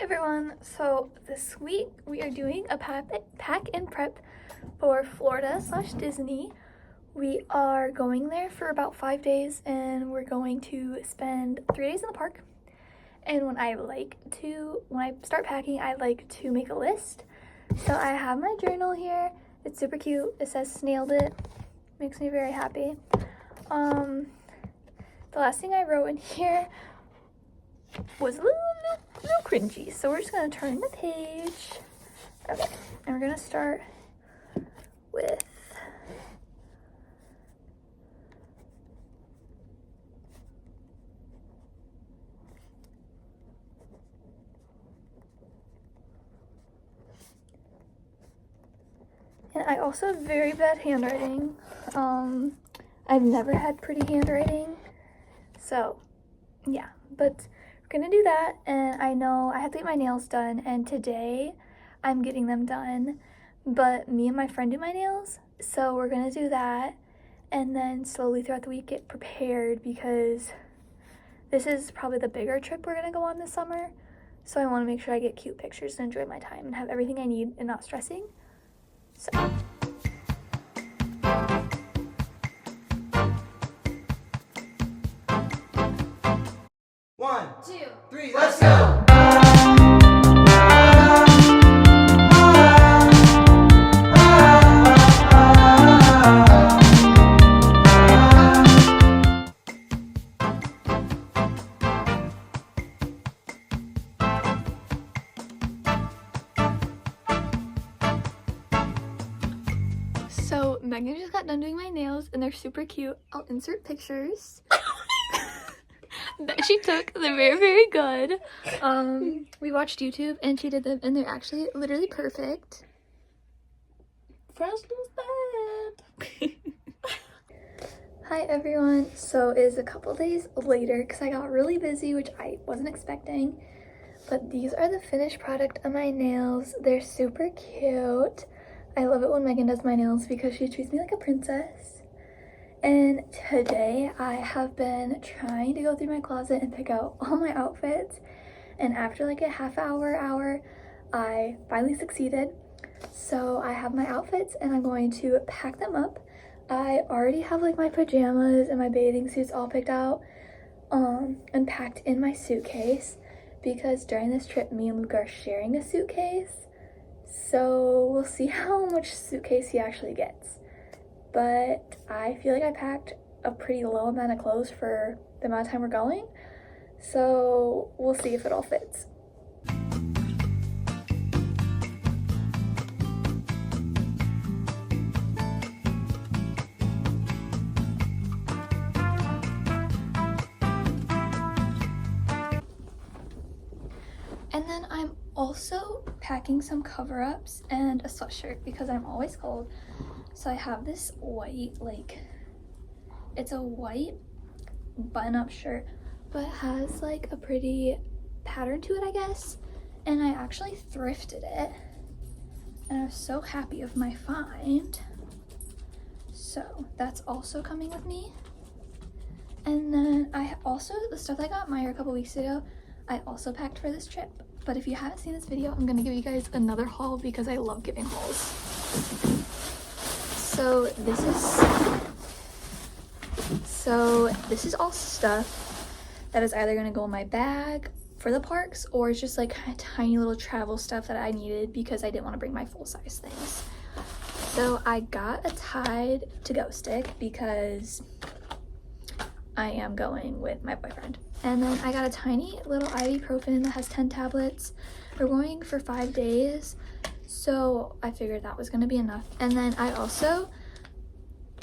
everyone, so this week we are doing a pack and prep for Florida/Disney. We are going there for about 5 days and we're going to spend 3 days in the park. And when I start packing, I like to make a list. So I have my journal here. It's super cute. It says snailed it. Makes me very happy. The last thing I wrote in here was a little cringy, so we're just gonna turn the page. Okay, and we're gonna start with and I also have very bad handwriting. I've never had pretty handwriting, so yeah, but gonna do that. And I know I have to get my nails done, and today I'm getting them done, but me and my friend do my nails, so we're gonna do that and then slowly throughout the week get prepared, because this is probably the bigger trip we're gonna go on this summer, so I want to make sure I get cute pictures and enjoy my time and have everything I need and not stressing. So One, two, three, let's go! So Megan just got done doing my nails and they're super cute. I'll insert pictures that she took. They're very, very good. We watched YouTube and she did them and they're actually literally perfect. Frosting's bad. Hi everyone. So it is a couple days later because I got really busy, which I wasn't expecting. But these are the finished product of my nails. They're super cute. I love it when Megan does my nails because she treats me like a princess. And today I have been trying to go through my closet and pick out all my outfits. And after like a half hour, I finally succeeded. So I have my outfits and I'm going to pack them up. I already have like my pajamas and my bathing suits all picked out and packed in my suitcase, because during this trip me and Luke are sharing a suitcase. So we'll see how much suitcase he actually gets. But I feel like I packed a pretty low amount of clothes for the amount of time we're going. So we'll see if it all fits. And then I'm also packing some cover-ups and a sweatshirt because I'm always cold. So I have this white, it's a white button-up shirt, but it has like a pretty pattern to it, I guess. And I actually thrifted it and I was so happy of my find. So that's also coming with me. And then I also, the stuff I got Meyer a couple weeks ago, I also packed for this trip. But if you haven't seen this video, I'm gonna give you guys another haul because I love giving hauls. So this is all stuff that is either gonna go in my bag for the parks, or it's just like tiny little travel stuff that I needed because I didn't want to bring my full-size things. So I got a Tide to-go stick because I am going with my boyfriend. And then I got a tiny little ibuprofen that has 10 tablets. We're going for 5 days, so I figured that was gonna be enough. And then I also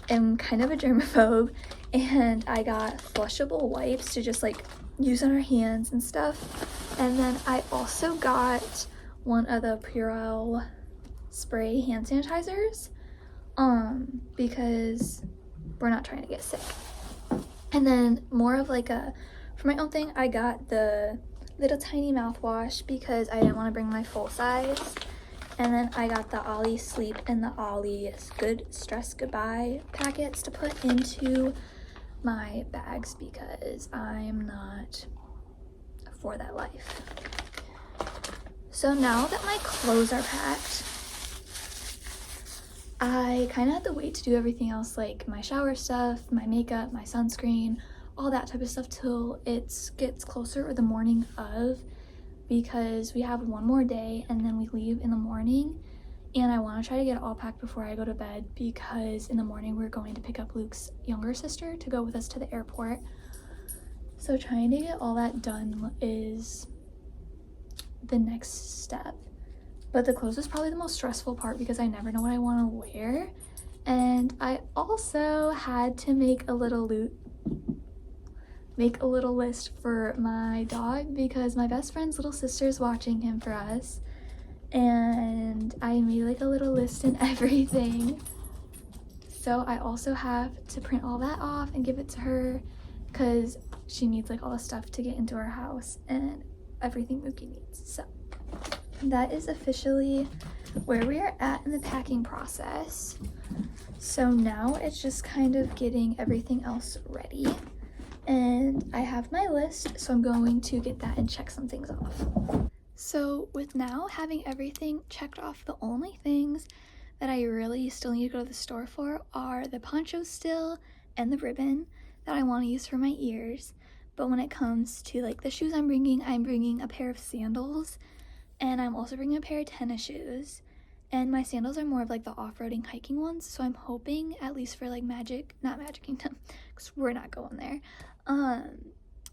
am kind of a germaphobe, and I got flushable wipes to just like use on our hands and stuff. And then I also got one of the Purell spray hand sanitizers because we're not trying to get sick. And then more of like for my own thing, I got the little tiny mouthwash because I didn't want to bring my full size. And then I got the Ollie Sleep and the Ollie Good Stress Goodbye packets to put into my bags because I'm not for that life. So now that my clothes are packed, I kind of had to wait to do everything else, like my shower stuff, my makeup, my sunscreen, all that type of stuff till it gets closer or the morning of, because we have one more day and then we leave in the morning, and I want to try to get it all packed before I go to bed, because in the morning we're going to pick up Luke's younger sister to go with us to the airport. So trying to get all that done is the next step. But the clothes is probably the most stressful part because I never know what I want to wear. And I also had to make a little list for my dog because my best friend's little sister is watching him for us. And I made like a little list and everything. So I also have to print all that off and give it to her because she needs like all the stuff to get into our house and everything Mookie needs. So that is officially where we are at in the packing process. So now it's just kind of getting everything else ready. And I have my list, so I'm going to get that and check some things off. So with now having everything checked off, the only things that I really still need to go to the store for are the ponchos still and the ribbon that I want to use for my ears. But when it comes to like the shoes I'm bringing a pair of sandals, and I'm also bringing a pair of tennis shoes. And my sandals are more of like the off-roading hiking ones, so I'm hoping at least for like not Magic Kingdom, because we're not going there.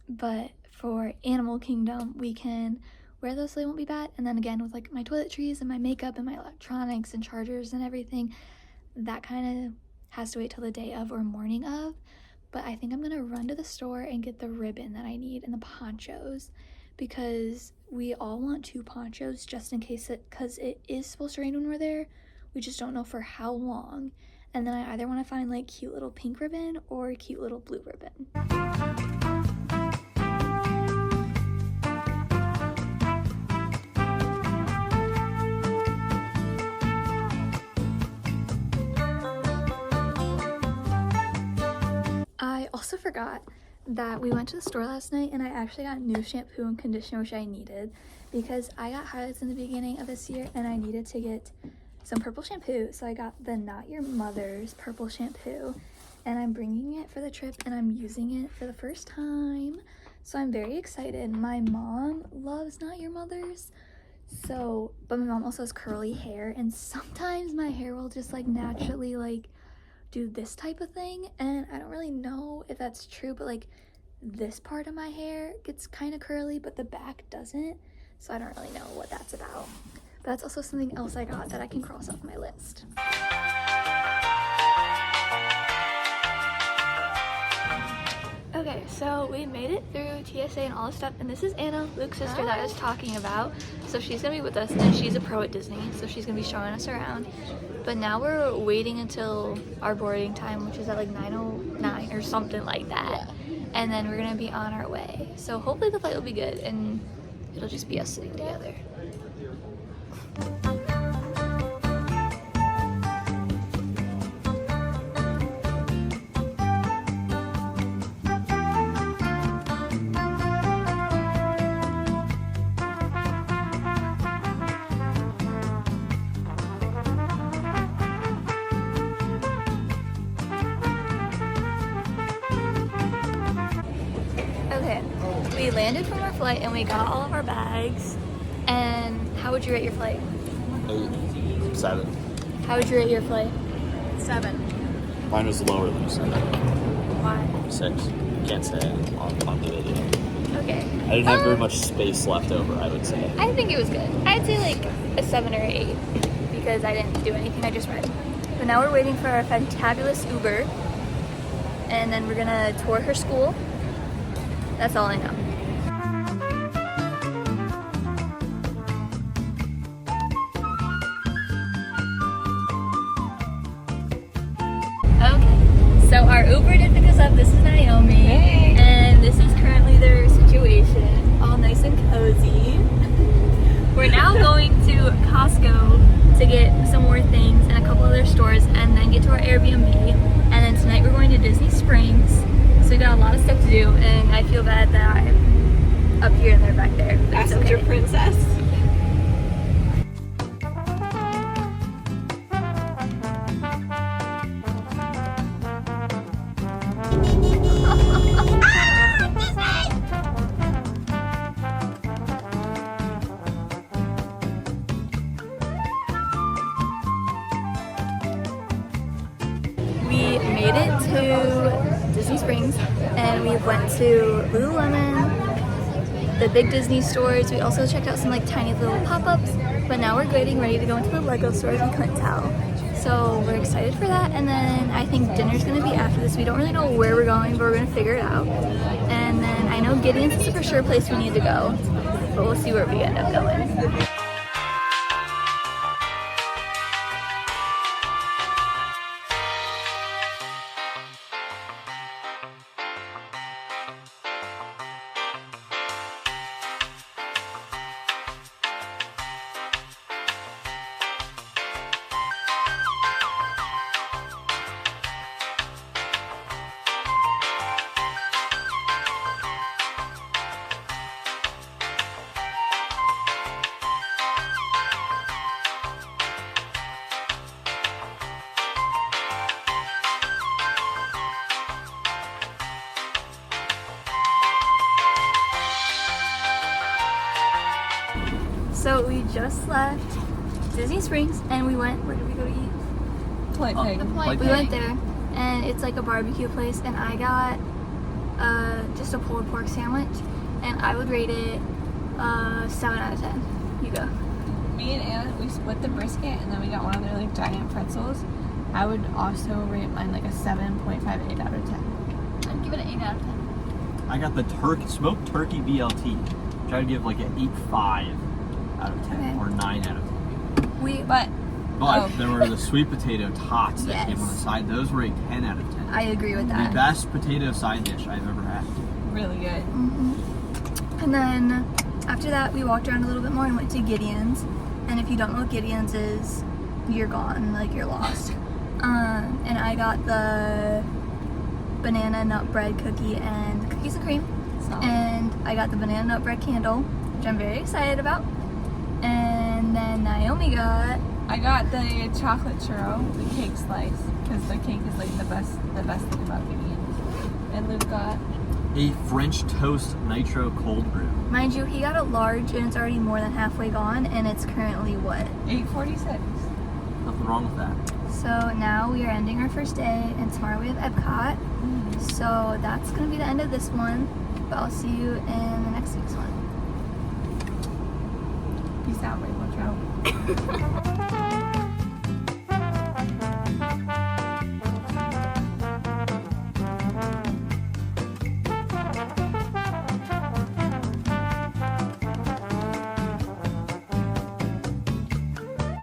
But for Animal Kingdom, we can wear those so they won't be bad. And then again, with like my toiletries and my makeup and my electronics and chargers and everything, that kind of has to wait till the day of or morning of. But I think I'm gonna run to the store and get the ribbon that I need and the ponchos, because we all want 2 ponchos just in case because it is supposed to rain when we're there. We just don't know for how long. And then I either want to find like cute little pink ribbon or a cute little blue ribbon. I also forgot that we went to the store last night and I actually got new shampoo and conditioner, which I needed because I got highlights in the beginning of this year and I needed to get some purple shampoo. So I got the Not Your Mother's purple shampoo and I'm bringing it for the trip and I'm using it for the first time. So I'm very excited. My mom loves Not Your Mother's. So, but my mom also has curly hair and sometimes my hair will just like naturally like do this type of thing, and I don't really know if that's true, but like this part of my hair gets kind of curly but the back doesn't, so I don't really know what that's about. But that's also something else I got that I can cross off my list. Okay, so we made it through TSA and all this stuff, and this is Anna, Luke's sister, that I was talking about. So she's gonna be with us, and she's a pro at Disney, so she's gonna be showing us around. But now we're waiting until our boarding time, which is at like 9:09 or something like that. Yeah. And then we're gonna be on our way. So hopefully the flight will be good, and it'll just be us sitting together. Okay, we landed from our flight and we got all of our bags. And how would you rate your flight? 8, 7. How would you rate your flight? 7. Mine was lower than 7. Why? 6. Can't say on the video. Okay. I didn't have very much space left over, I would say. I think it was good. I'd say like a 7 or 8 because I didn't do anything, I just read. But now we're waiting for our fantabulous Uber. And then we're gonna tour her school. That's all I know. Okay, so our Uber did pick us up. This is Naomi. Hey. And this is currently their situation. All nice and cozy. We're now going to Costco to get some more things and a couple other stores and then get to our Airbnb. And then tonight we're going to Disney Springs. So we got a lot of stuff to do, and I feel bad that I'm up here and they're back there. That's okay. Your princess. made it to Disney Springs and we went to Lululemon, the big Disney stores. We also checked out some like tiny little pop-ups, but now we're getting ready to go into the Lego stores. We couldn't tell. So we're excited for that, and then I think dinner's gonna be after this. We don't really know where we're going, but we're gonna figure it out. And then I know Gideon's is a for sure place we need to go, but we'll see where we end up going. So we just left Disney Springs and we went, where did we go to eat? Polite Pig. We went there and it's like a barbecue place, and I got just a pulled pork sandwich, and I would rate it 7 out of 10. You go. Me and Anna, we split the brisket and then we got one of their like giant pretzels. I would also rate mine like a 7.58 out of 10. I'd give it an 8 out of 10. I got the smoked turkey BLT, which I would give like an 8.5 out of 10 Okay. or 9 out of 10. But There were the sweet potato tots that came on the Yes. side. Those were a 10 out of 10. I agree with The that. best potato side dish I've ever had. really good. And then after that, we walked around a little bit more and went to Gideon's. And if you don't know what Gideon's is, you're gone, like you're lost. And I got the banana nut bread cookie and cookies and cream. And I got the banana nut bread candle, which I'm very excited about. And then Naomi got... I got the chocolate churro, the cake slice, because the cake is like the best thing about Gideon. And Luke got A French toast nitro cold brew. Mind you, he got a large and it's already more than halfway gone, and it's currently what? 8.46. Nothing wrong with that. So now we are ending our first day, and tomorrow we have Epcot. So that's gonna be the end of this one, but I'll see you in the next week's one. Peace out, Rainbow Trout.